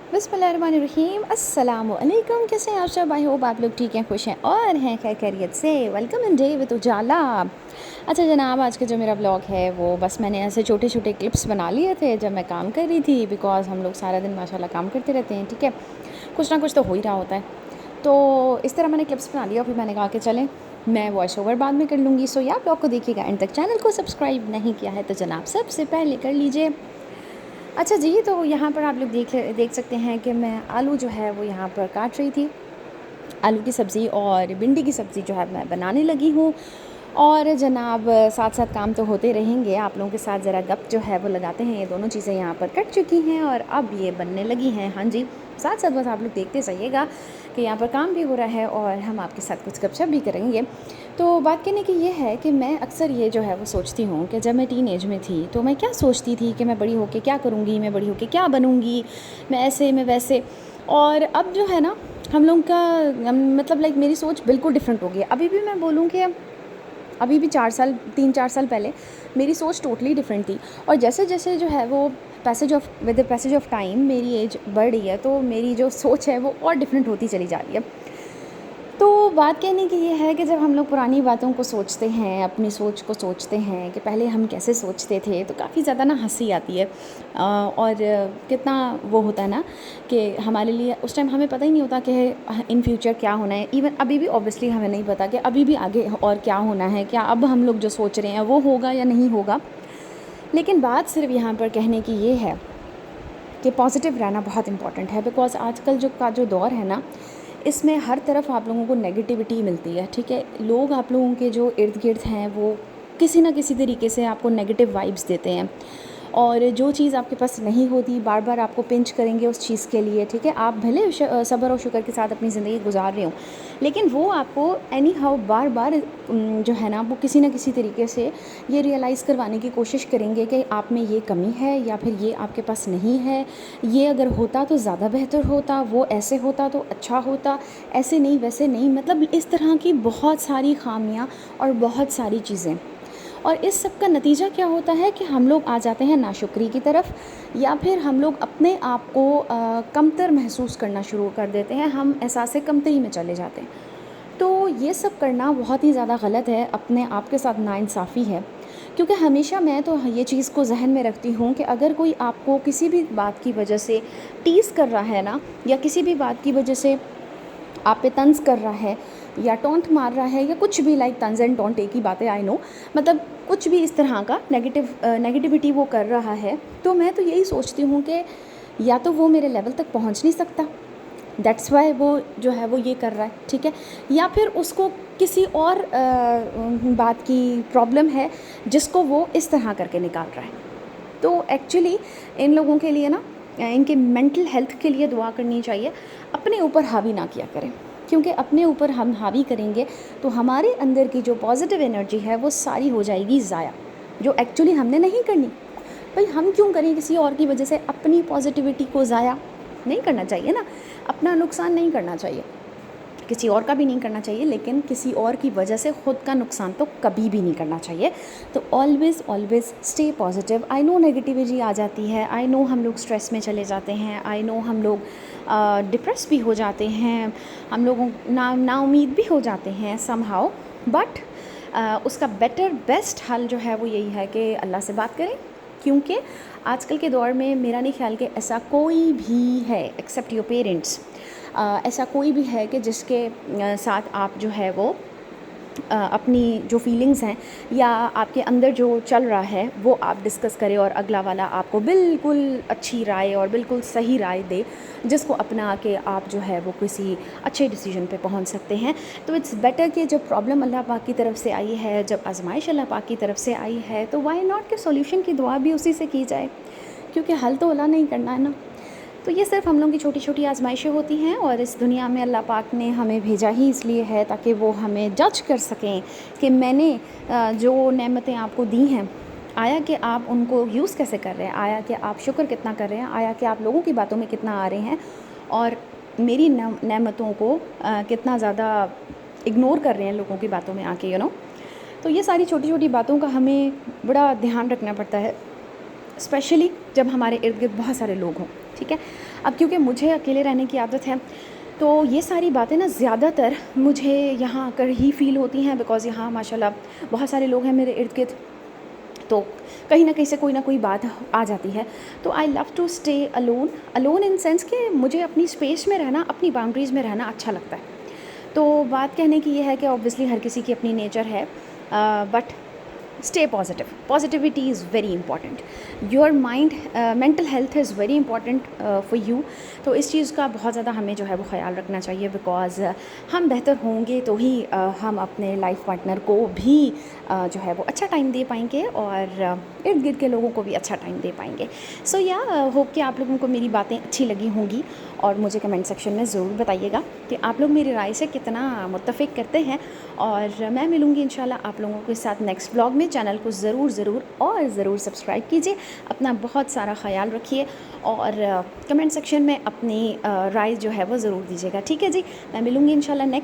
बिस्मिल्लाहिर्रहमानिर्रहीम। अस्सलाम वालेकुम। कैसे हैं आप सब? आई होप आप लोग ठीक हैं, खुश हैं और हैं खैर खैरियत से। वेलकम इन डे विद उजाला। अच्छा जनाब, आज का जो मेरा ब्लॉग है वो बस मैंने ऐसे छोटे छोटे क्लिप्स बना लिए थे जब मैं काम कर रही थी, बिकॉज़ हम लोग सारा दिन माशाल्लाह काम करते रहते हैं, ठीक है, कुछ ना कुछ तो हो ही रहा होता है। तो इस तरह मैंने क्लिप्स बना लिया और फिर मैंने कहा कि चलें मैं वॉइस ओवर बाद में कर लूँगी। सो या ब्लॉग को देखिएगा एंड तक। चैनल को सब्सक्राइब नहीं किया है तो जनाब सबसे पहले कर लीजिए। अच्छा जी, तो यहाँ पर आप लोग देख सकते हैं कि मैं आलू जो है वो यहाँ पर काट रही थी। आलू की सब्ज़ी और भिंडी की सब्ज़ी जो है मैं बनाने लगी हूँ। और जनाब साथ साथ काम तो होते रहेंगे, आप लोगों के साथ ज़रा गप जो है वो लगाते हैं। ये दोनों चीज़ें यहाँ पर कट चुकी हैं और अब ये बनने लगी हैं। हाँ जी, साथ साथ बस आप लोग देखते जाइएगा कि यहाँ पर काम भी हो रहा है और हम आपके साथ कुछ गपशप भी करेंगे। तो बात कहने की ये है कि मैं अक्सर ये जो है वो सोचती हूँ कि जब मैं टीन एज में थी तो मैं क्या सोचती थी कि मैं बड़ी होके क्या करूँगी, मैं बड़ी होके क्या बनूँगी, मैं ऐसे मैं वैसे। और अब जो है ना हम लोग का मतलब लाइक मेरी सोच बिल्कुल डिफरेंट हो गई है। अभी भी मैं बोलूँ कि अभी भी 3-4 साल पहले मेरी सोच टोटली डिफरेंट थी। और जैसे जैसे जो है वो with the passage of time मेरी एज बढ़ रही है तो मेरी जो सोच है वो और डिफरेंट होती चली जा रही है। तो बात कहने की ये है कि जब हम लोग पुरानी बातों को सोचते हैं, अपनी सोच को सोचते हैं कि पहले हम कैसे सोचते थे, तो काफ़ी ज़्यादा ना हंसी आती है। और कितना वो होता है ना कि हमारे लिए उस टाइम हमें पता ही नहीं होता कि इन फ्यूचर क्या होना है। इवन अभी भी ऑब्वियसली हमें नहीं पता कि अभी भी आगे और क्या होना है, क्या अब हम लोग जो सोच रहे हैं वो होगा या नहीं होगा। लेकिन बात सिर्फ यहाँ पर कहने की ये है कि पॉजिटिव रहना बहुत इंपॉर्टेंट है। बिकॉज़ आजकल जो दौर है ना, इसमें हर तरफ आप लोगों को नेगेटिविटी मिलती है, ठीक है। लोग आप लोगों के जो इर्द गिर्द हैं वो किसी ना किसी तरीके से आपको नेगेटिव वाइब्स देते हैं और जो चीज़ आपके पास नहीं होती बार बार आपको पिंच करेंगे उस चीज़ के लिए, ठीक है। आप भले सब्र और शुक्र के साथ अपनी ज़िंदगी गुजार रहे हो, लेकिन वो आपको एनी हाउ बार बार जो है ना वो किसी ना किसी तरीके से ये रियलाइज़ करवाने की कोशिश करेंगे कि आप में ये कमी है या फिर ये आपके पास नहीं है, ये अगर होता तो ज़्यादा बेहतर होता, वो ऐसे होता तो अच्छा होता, ऐसे नहीं वैसे नहीं। मतलब इस तरह की बहुत सारी खामियां और बहुत सारी चीज़ें। और इस सब का नतीजा क्या होता है कि हम लोग आ जाते हैं नाशुक्री की तरफ, या फिर हम लोग अपने आप को कमतर महसूस करना शुरू कर देते हैं, हम एहसास कमतरी में चले जाते हैं। तो ये सब करना बहुत ही ज़्यादा गलत है, अपने आप के साथ नाइंसाफ़ी है। क्योंकि हमेशा मैं तो ये चीज़ को जहन में रखती हूँ कि अगर कोई आपको किसी भी बात की वजह से टीज़ कर रहा है ना, या किसी भी बात की वजह से आप पे तंज़ कर रहा है या टोंट मार रहा है या कुछ भी, लाइक तंज़ एंड टोंट एक ही बात है, आई नो, मतलब कुछ भी इस तरह का नेगेटिविटी वो कर रहा है, तो मैं तो यही सोचती हूँ कि या तो वो मेरे लेवल तक पहुँच नहीं सकता, दैट्स वाई वो जो है वो ये कर रहा है, ठीक है, या फिर उसको किसी और बात की प्रॉब्लम है जिसको वो इस तरह करके निकाल रहा है। तो एक्चुअली इन लोगों के लिए ना इनके मेंटल हेल्थ के लिए दुआ करनी चाहिए। अपने ऊपर हावी ना किया करें, क्योंकि अपने ऊपर हम हावी करेंगे तो हमारे अंदर की जो पॉजिटिव एनर्जी है वो सारी हो जाएगी ज़ाया, जो एक्चुअली हमने नहीं करनी। भाई हम क्यों करें किसी और की वजह से अपनी पॉजिटिविटी को ज़ाया? नहीं करना चाहिए ना, अपना नुकसान नहीं करना चाहिए, किसी और का भी नहीं करना चाहिए, लेकिन किसी और की वजह से ख़ुद का नुकसान तो कभी भी नहीं करना चाहिए। तो always stay positive. I know negativity आ जाती है, आई नो हम लोग स्ट्रेस में चले जाते हैं, आई नो हम लोग डिप्रेस भी हो जाते हैं, हम लोगों ना उम्मीद भी हो जाते हैं समहाउ, बट उसका बेस्ट हल जो है वो यही है कि अल्लाह से बात करें। क्योंकि आजकल के दौर में मेरा नहीं ख्याल कि ऐसा कोई भी है एक्सेप्ट योर पेरेंट्स, ऐसा कोई भी है कि जिसके साथ आप जो है वो अपनी जो फीलिंग्स हैं या आपके अंदर जो चल रहा है वो आप डिस्कस करें और अगला वाला आपको बिल्कुल अच्छी राय और बिल्कुल सही राय दे, जिसको अपना के आप जो है वो किसी अच्छे डिसीजन पे पहुंच सकते हैं। तो इट्स बेटर कि जब प्रॉब्लम अल्लाह पाक की तरफ से आई है, जब आजमाइश अल्लाह पाक की तरफ से आई है, तो वाई नॉट के सॉल्यूशन की दुआ भी उसी से की जाए, क्योंकि हल तो अल्लाह ने ही करना है ना। तो ये सिर्फ हम लोगों की छोटी छोटी आजमाइशें होती हैं, और इस दुनिया में अल्लाह पाक ने हमें भेजा ही इसलिए है ताकि वो हमें जज कर सकें कि मैंने जो नेमतें आपको दी हैं, आया कि आप उनको यूज़ कैसे कर रहे हैं, आया कि आप शुक्र कितना कर रहे हैं, आया कि आप लोगों की बातों में कितना आ रहे हैं, और मेरी नेमतों को कितना ज़्यादा इग्नोर कर रहे हैं लोगों की बातों में आके, यू नो। तो ये सारी छोटी छोटी बातों का हमें बड़ा ध्यान रखना पड़ता है। اسپیشلی جب ہمارے ارد گرد بہت سارے لوگ ہوں. ٹھیک ہے. اب کیونکہ مجھے اکیلے رہنے کی عادت ہے تو یہ ساری باتیں نا زیادہ تر مجھے یہاں آ کر ہی فیل ہوتی ہیں، بیکاز یہاں ماشاء اللہ بہت سارے لوگ ہیں میرے ارد گرد، تو کہیں نہ کہیں سے کوئی نہ کوئی بات آ جاتی ہے. تو I love to stay alone in sense کہ مجھے اپنی اسپیس میں رہنا، اپنی باؤنڈریز میں رہنا اچھا لگتا ہے. تو بات کہنے کی یہ ہے کہ اوبویسلی ہر کسی کی اپنی نیچر ہے، but stay positive. Positivity is very important. Your mind mental health is very important for you. تو اس چیز کا بہت زیادہ ہمیں جو ہے وہ خیال رکھنا چاہیے، بیکاز ہم بہتر ہوں گے تو ہی ہم اپنے لائف پارٹنر کو بھی جو ہے وہ اچھا ٹائم دے پائیں گے، اور ارد گرد کے لوگوں کو بھی اچھا ٹائم دے پائیں گے. سو یا ہوپ کہ آپ لوگوں کو میری باتیں اچھی لگی ہوں گی، اور مجھے کمنٹ سیکشن میں ضرور بتائیے گا کہ آپ لوگ میری رائے سے کتنا متفق کرتے ہیں. اور میں ملوں گی انشاءاللہ آپ لوگوں کے ساتھ نیکسٹ بلاگ میں. چینل کو ضرور سبسکرائب کیجیے. اپنا بہت سارا خیال رکھیے، اور کمنٹ سیکشن میں اپنی رائے جو ہے وہ ضرور دیجیے گا. ٹھیک ہے جی. میں ملوں گی انشاءاللہ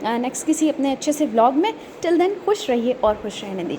نیکسٹ کسی اپنے اچھے سے بلاگ میں. ٹل دین خوش رہیے اور خوش رہنے دیجیے.